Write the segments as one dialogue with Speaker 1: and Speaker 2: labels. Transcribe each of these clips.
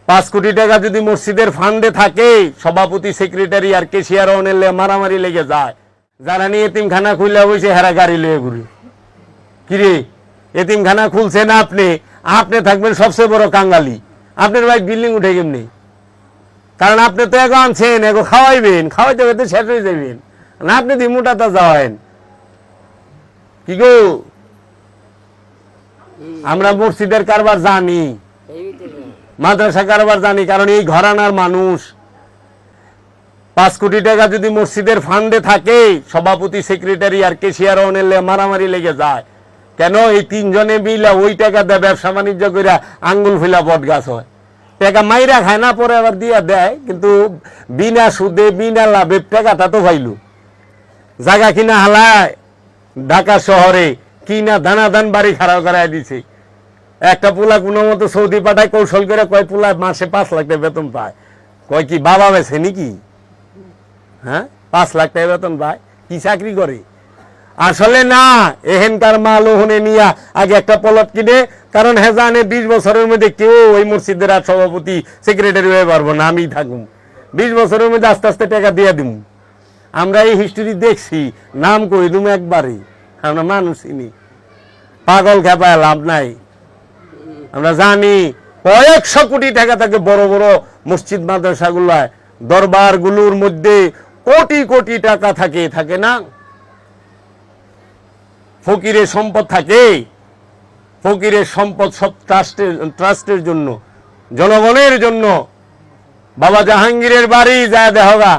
Speaker 1: 5 কোটি টাকা যদি মসজিদের ফান্ডে থাকে, সভাপতি সেক্রেটারি আর কেশিয়ার অনেলে মারামারি লেগে যায়, যারা নিয়ে এতিমখানা খুলে বসে হেরা গাড়ি লয়ে ঘুরে। কিরে, এতিমখানা খুলছেন আপনি, আপনি থাকবেন সবচেয়ে বড় কাঙ্গালি। আপনার ভাই বিল্ডিং উঠে কেমনি? কারণ আপনি তো এগো আনছেন, এগো খাওয়াইবেন, খাওয়াইতে হয়তো শেষ হয়ে যাবেন না, আপনি দি মোটাটা যাওয়েন। কি গো, আমরা মসজিদের কারবার জানি, মাদ্রাসা কারবার জানি, কারণ এই ঘরানার মানুষ। 5 কোটি টাকা যদি মসজিদের ফান্ডে থাকে, সভাপতি সেক্রেটারি আর কেশিয়ার অনেলে মারামারি লেগে যায়, কেন এই 3 জনে মিলে ওই টাকা দেয় ব্যবসা বাণিজ্য করে আঙ্গুল ফেলা বট গাছ হয়। টাকা মাইরা খায় না, পরে আবার দিয়া দেয়, কিন্তু বিনা সুদে বিনা লাভে টাকাটা তো পাইল। জায়গা কিনা হালায় ঢাকা শহরে, কিনা দানা দান বাড়ি খারাপ করাই দিছে। একটা পোলা কোনো মতো সৌদি পাঠায়, কৌশল করে কয় পোলা মাসে 5 লাখ টাকা বেতন পায়। কয় কি বাবা বেছে নাকি? হ্যাঁ, 5 লাখ টাকা বেতন পায়, কি চাকরি করে? আসলে না, এহেনকার মাল ওহনে নিয়া আগে একটা পলট কিনে, কারণ হ্যাঁ জানে 20 বছরের মধ্যে কেউ ওই মসজিদের আর সভাপতি সেক্রেটারি হয়ে পারবো না, আমি থাকুম। 20 বছরের মধ্যে আস্তে আস্তে টাকা দিয়ে দিব। আমরা এই হিস্টোরি দেখছি, নাম কই তুমি একবারে, আমরা মানুষ চিনি, পাগল খেপায় লাভ নাই। আমরা জানি কয়েকশো কোটি টাকা থাকে বড় বড় মসজিদ মাদ্রাসাগুলায়, দরবারগুলোর মধ্যে কোটি কোটি টাকা থাকে, থাকে না? ফকিরের সম্পদ থাকে, ফকিরের সম্পদ সব ট্রাস্টের জন্য, জনগণের জন্য। বাবা জাহাঙ্গীরের বাড়ি যায় দেহগা,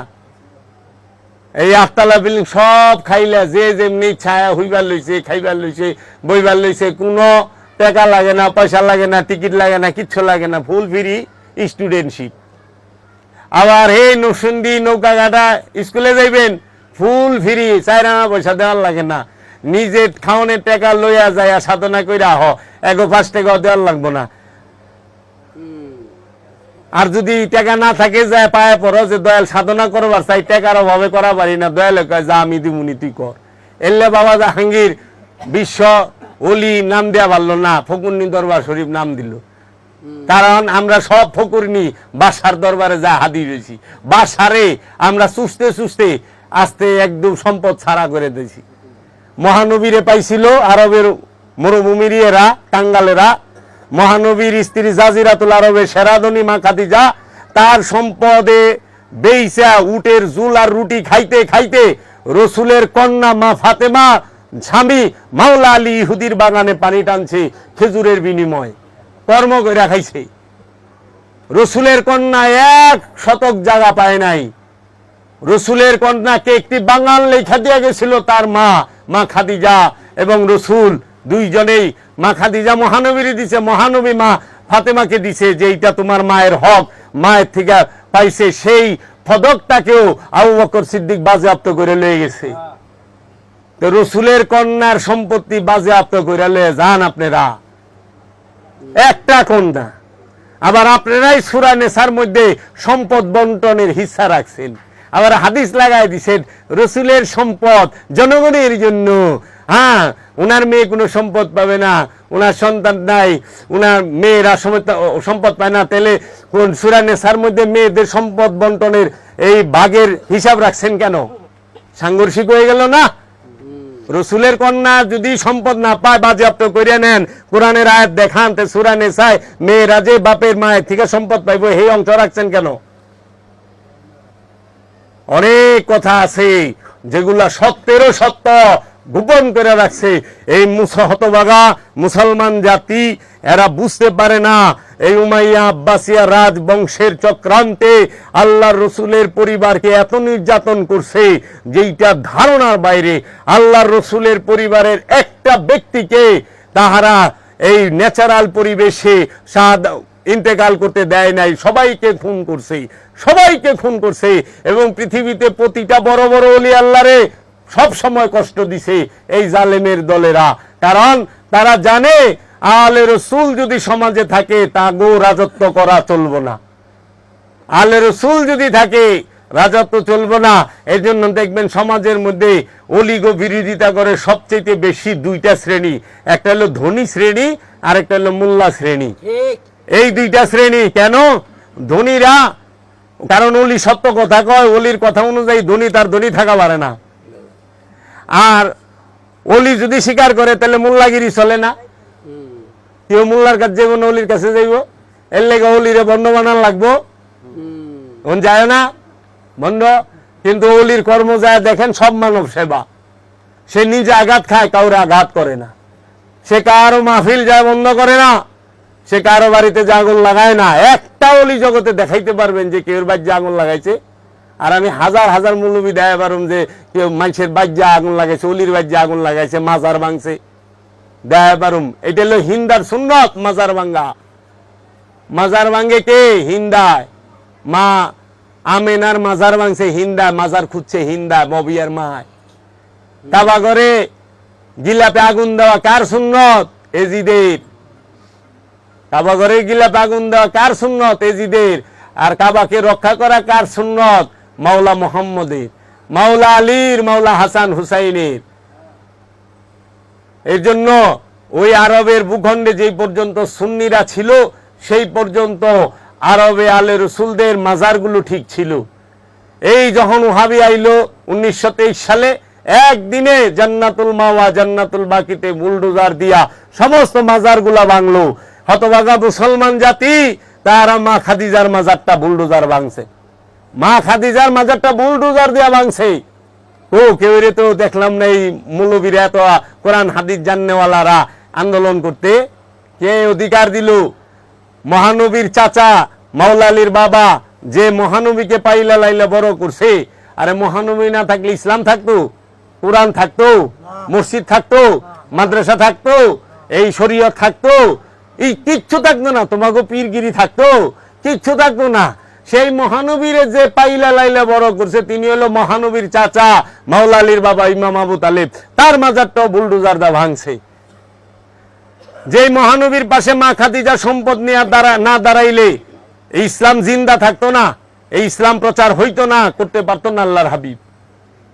Speaker 1: এই 8 তলা বিল্ডিং সব খাইলা, যে যেমনি ছায়া হইবার লইছে, খাইবার লইছে, বইবার লইছে, কোনো টাকা লাগে না, পয়সা লাগে না, টিকিট লাগে না, কিচ্ছু লাগে না, ফুল ফ্রি স্টুডেন্টশিপ। আবার এই নরসিংদী নৌকাঘাটা স্কুলে যাইবেন, ফুল ফ্রি, 4 আনা পয়সা দেওয়ার লাগে না, নিজে খাওয়ানোর টাকা লইয়া যায় সাধনা কইরা হ, 5 টাকা দেওয়ার লাগবো না। আর যদি টাকা না থাকে, যায় পায়ে পড়ো যে দয়াল সাধনা করবার চাই, টাকার অভাবে করা পারি না, দয়ালে কয় যা আমি দিমুনি তুই কর। এলে বাবা জাহাঙ্গীর বিশ্ব ওলি নাম দেওয়া পারলো না, ফকুরনি দরবার শরীফ নাম দিল। কারণ আমরা সব ফকুরনি বাসার দরবারে যা হাদি রয়েছি, বাসারে আমরা চুষতে চুষতে আস্তে একদম সম্পদ ছাড়া করে দিয়েছি। মহানবীরে পাইছিল আরবের মরুভূমির এরা, টাঙ্গালেরা, মহানবীর স্ত্রী জাজিরাতুল আরবের সেরাদনী মা খাদিজা, তার সম্পদে বেইসা উটের জুল আর রুটি খাইতে খাইতে রসুলের কন্যা মা ফাতেমা স্বামী মাওলা আলী ইহুদির বাগানে পানি টানছে খেজুরের বিনিময়, কর্ম করে খাইছে। রসুলের কন্যা 1 শতক জায়গা পায় নাই। রসুলের কন্যাকে একটি বাঙাল লেখা দিয়ে গেছিল তার মা, মা খাদিজা এবং রসুল দুইজনেই। মা খাদিজা মহানবীর দিছে, মহানবী মা ফাতেমাকে দিছে, যে এইটা তোমার মায়ের হক, মায়ের থেকে পাইছে। সেই পদকটাকেও আবু বকর সিদ্দিক বাজেয়াপ্ত করে লয়ে গেছে। তো রসুলের কন্যার সম্পত্তি বাজেয়াপ্ত করে লয়ে যান আপনারা, একটা কন্যা। আবার আপনারাই সূরা নেসার মধ্যে সম্পদ বন্টনের হিস্সা রাখছেন, আবার হাদিস লাগাই দিছেন রসুলের সম্পদ জনগণের জন্য। হ্যাঁ, উনার মেয়ে কোনো সম্পদ পাবে না, উনার সন্তান নাই, উনার মেয়েরা সম্পদ পায় না, তাহলে কোন সূরা নেসার মধ্যে মেয়েদের সম্পদ বন্টনের এই ভাগের হিসাব রাখছেন কেন? সাংঘর্ষিক হয়ে গেল না? রসুলের কন্যা যদি সম্পদ না পায়, বাজেয়াপ্ত করে নেন, কোরআনের আয়াত দেখান, তে সূরা নেসায় মেয়েরা যে বাপের মায়ের থেকে সম্পদ পাইব, এই অংশ রাখছেন কেন? অনেক কথা আছে যেগুলা সত্যেরও সত্য গোপন করে রাখছে এই হতভাগা মুসলমান জাতি। এরা বুঝতে পারে না এই উমাইয়া আব্বাসিয়া রাজবংশের চক্রান্তে আল্লাহর রসুলের পরিবারকে এত নির্যাতন করছে যেইটা ধারণার বাইরে। আল্লাহর রসুলের পরিবারের একটা ব্যক্তিকে তাহারা এই ন্যাচারাল পরিবেশে ইন্তেকাল করতে দেয় নাই, সবাইকে খুন করছে, সবাইকে খুন করছে। এবং পৃথিবীতে প্রতিটা বড় বড় ওলি আল্লাহরে সব সময় কষ্ট দিছে এই জালেমের দলেরা। কারণ তারা জানে আলে রসুল যদি সমাজে থাকে তাগো রাজত্ব করা চলবো না, আলে রসুল যদি থাকে রাজত্ব চলবো না। এই জন্য দেখবেন সমাজের মধ্যে অলিগো বিরোধিতা করে সবচেয়ে বেশি 2টা শ্রেণী, একটা হলো ধনী শ্রেণী আর একটা হলো মোল্লা শ্রেণী। এই 2টা শ্রেণী কেন? ধনীরা, কারণ অলি সত্য কথা কয়, অলির কথা অনুযায়ী ধনী তার ধনী থাকা পারে না। আর অলি যদি স্বীকার করে তাহলে মোল্লাগিরি চলে না, কেউ মোল্লার কাছে যাইব না, অলির কাছে যাইব, এর লেগে অলিরে বন্ধ বানান লাগবো, যায় না বন্ধ। কিন্তু অলির কর্ম যায় দেখেন সব মানব সেবা, সে নিজে আঘাত খায়, কাউরে আঘাত করে না, সে কারো মাহফিল যায় বন্ধ করে না, সে কারো বাড়িতে যে আগুন লাগায় না। একটা অলি জগতে দেখাইতে পারবেন যে কেউ বাজ্যে আগুন লাগাইছে? আর আমি হাজার হাজার মৌলবি দেয় পারুম যে কেউ মানুষের বাজ্যে আগুন লাগাইছে, অলির বাজ্যে আগুন লাগাইছে, মাজার ভাঙছে, দেয় পারুম। এটা হলো হিন্দার সুন্নত, মাজার ভাঙ্গা। মাজার ভাঙ্গে কে? হিন্দায়। মা আমেনার মাজার ভাঙছে হিন্দায়, মাজার খুঁজছে হিন্দায়, মবিয়ার মায়। কাবা ঘরে গিলাপে আগুন দেওয়া কার সুন্নত? এজিদের। কাবা ঘরে গিলাপে আগুন দেওয়া কার সুন্নত? এজিদের। আর কাবাকে রক্ষা করা কার সুন্নত? মাওলা মুহাম্মদের, মাওলা আলীর, মাওলা হাসান হুসাইনের। এই জন্য ওই আরবের ভূখণ্ডে যেই পর্যন্ত সুন্নিরা ছিল সেই পর্যন্ত আরবে আলে রসুলদের মাজারগুলো ঠিক ছিল। এই যখন ওহাবি আইলো 1923 সালে, একদিনে জান্নাতুল মাওয়া জান্নাতুল বাকিতে বুলডোজার দিয়া সমস্ত মাজারগুলা ভাঙলো। হতভাগা মুসলমান জাতি, তারা মা খাদিজার মাজারটা বুলডোজার ভাঙছে, মা খাদিজার মাজারটা বুলডোজার দিয়া ভাঙছে। ও কেউ তো দেখলাম না এই মৌলবীরা এত কোরআন হাদিস জাননেওয়ালারা আন্দোলন করতে। কে অধিকার দিল? মহানবীর চাচা মাওলা আলীর বাবা, যে মহানবীকে পাইলা লাইলা বড় করছে। আরে মহানবী না থাকলে ইসলাম থাকতো? কোরআন থাকতো? মসজিদ থাকতো? মাদ্রাসা থাকতো? এই শরীয়ত থাকতো? এই কিচ্ছু থাকতো না। তোমাকে পীরগিরি থাকতো? কিচ্ছু থাকতো না। সেই মহানবীরে যে পাইলা লাইলা বড় করছে তিনি হলো মহানবীর চাচা মাওলা আলীর বাবা ইমাম আবু তালেব, তার মাজারটাও বুলডোজার দা ভাঙছে। যে মহানবীর পাশে মা খাদিজা সম্পদ নিয়ে না দাঁড়াইলে এই ইসলাম জিন্দা থাকতো না, এই ইসলাম প্রচার হইতো না, করতে পারতো না আল্লাহর হাবিব।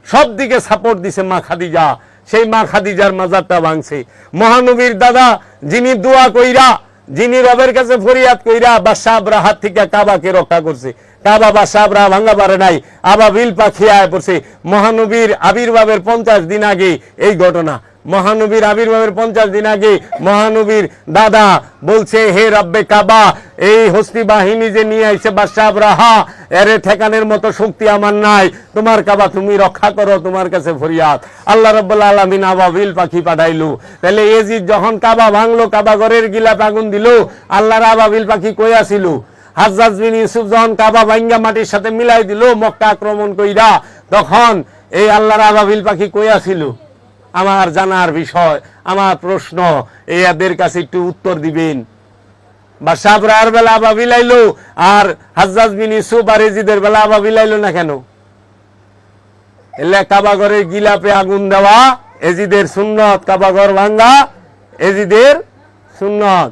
Speaker 1: সব দিকে সাপোর্ট দিছে মা খাদিজা, সেই মা খাদিজার মাজারটা ভাঙছে। মহানবীর দাদা যিনি দোয়া কইরা, যিনি রবের কাছে ফরিয়াদ কইরা বাদশাহ আবরাহাত থেকে কাবাকে রক্ষা করছে, কাবা বাদশাহ আবরাহা ভাঙা পারে নাই, আবাবিল পাখি আয় পড়ছে। মহানবীর আবির্ভাবের 50 দিন আগে এই ঘটনা। মহানবীর আবির্ভাবের 50 দিন আগে মহানবীর দাদা বলছে, হে রব্বে কাবা, এই হস্তি বাহিনী যে নিয়ে আইছে বাদশাহ আবরাহা, এর ঠেকানের মতো শক্তি আমার নাই, তোমার কাবা তুমি রক্ষা করো, তোমার কাছে ফরিয়াদ। আল্লাহ রাব্বুল আলামিন আবাবিল পাখি পাঠাইলো। তাহলে এজিদ যখন কাবা ভাঙলো, কাবা ঘরের গিলাপ আগুন দিল, আল্লাহর আবাবিল পাখি কই আছিল? হাজ্জাজ বিন ইউসুফ যখন কাবা ভাঙ্গা মাটির সাথে মিলাই দিল মক্কা আক্রমণ কইরা, তখন এই আল্লাহর আবাবিল পাখি কই আছিল? আমার জানার বিষয়, আমার প্রশ্ন, এদের কাছে একটু উত্তর দিবেন। বাদশাহ আবরাহার বেলা আবাবিল আইলো, আর হাজ্জাজ বিন ইউসুফ আর এজিদের বেলা আবাবিল আইলো না কেন? এলে কাবা ঘরের গিলাপে আগুন দেওয়া এজিদের সুন্নত, কাবা ঘর ভাঙ্গা এজিদের সুন্নত।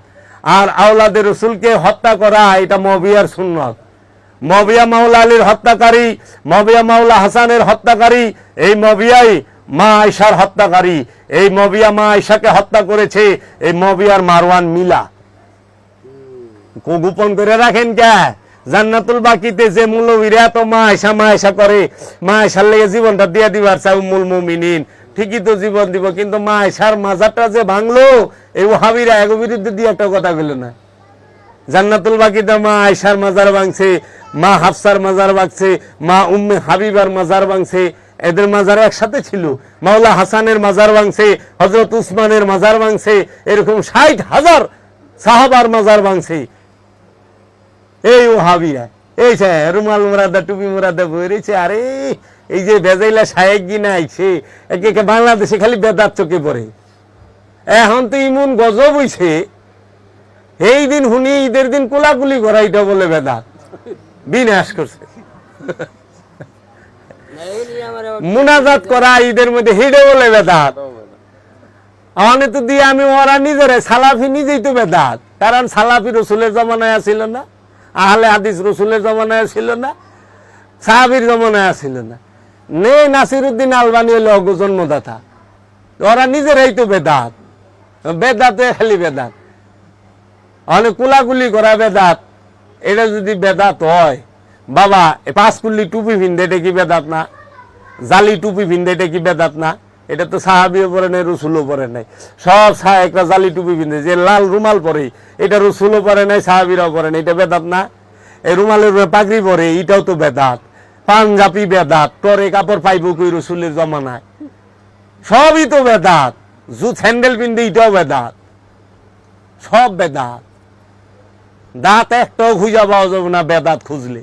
Speaker 1: আর আওলাদের রসুলকে হত্যা করা এটা মবিয়ার সুন্নত। মবিয়া মাওলা আলীর হত্যাকারী, মবিয়া মাওলা হাসানের হত্যাকারী, এই মবিয়াই মা আয়েশার হত্যাকারী। এই মবিয়া মা আয়েশাকে হত্যা করেছে এই মবিয়ার মারওয়ান মিলা। গোপন করে রাখেন কে? জান্নাতুল বাকিতে যে মৌলবীরা এত মা আয়েশা করে, মা আয়েশার লেগে জীবনটা দিয়ে দিবার চাই উম্মুল মুমিনিন, ঠিকই তো জীবন দিব, কিন্তু মা আয়েশার মাজারটা যে ভাঙলো, এই ওহাবিরা এর বিরুদ্ধে দিয়ে একটা কথা বললো না। জান্নাতুল বাকিতে মা আয়েশার মাজার ভাঙছে, মা হাফসার মাজার ভাঙছে, মা উম্মে হাবিবার মাজার ভাঙছে। এদের মাজার একসাথে ছিল। মাওলা হাসানের মাজার ভাঙছে, হযরত উসমানের মাজার ভাঙছে, এরকম 60,000 সাহাবার মাজার ভাঙছে এই ওহাবিরা। এই রুমাল মুরাদা, টুপি মুরাদা বইরেছে। আরে এই যে বেজাইলা শায়েক গিনা আইছে, একে বাংলাদেশে খালি বেদাত চোখে পড়ে। এখন তো ইমন গজব হইছে, এই দিন হুনি ঈদের দিন কোলাকুলি করা এটা বলে বেদাত, বিনাশ করছে। মুনাজাত করা ঈদের মধ্যে হেডে বলে বেদাত। অনেক তো দিয়ে আমি ওরা নিজের সালাফি নিজেই তো বেদাত, কারণ সালাফি রসুলের জমানায় ছিল না, আহলে হাদিস রসুলের জমানায় ছিল না, সাহাবীর জমানায় ছিল না। নে নাসিরউদ্দিন আলবানী হলো জন্মদাতা, ওরা নিজেরাই তো বেদাত, বেদাতে খালি বেদাত। অনেক কুলাকুলি করা বেদাত, এটা যদি বেদাত হয়, বাবা পাঁচকুল্লি টুপি ভিন্দে এটা কি বেদাত না? জালি টুপি ভিন্দে এটা কি বেদাত না? এটা তো সাহাবিও পরে নাই, রসুলও পরে নাই। সব একটা জালি টুপি ভিন্দে, যে লাল রুমাল পরে এটা রসুলও পরে নাই, সাহাবিরাও পরে নাই, এটা বেদাত না? এই রুমালের পাগড়ি পরে এটাও তো বেদাত, পাঞ্জাবি বেদাত, টরে কাপড় পাইব কই রসুলের জমানায়, সবই তো বেদাত। জুত স্যান্ডেল পিনতে এটাও বেদাত, সব বেদাত। দাঁত একটাও খুঁজা পাওয়া যাবে না বেদাত খুঁজলে।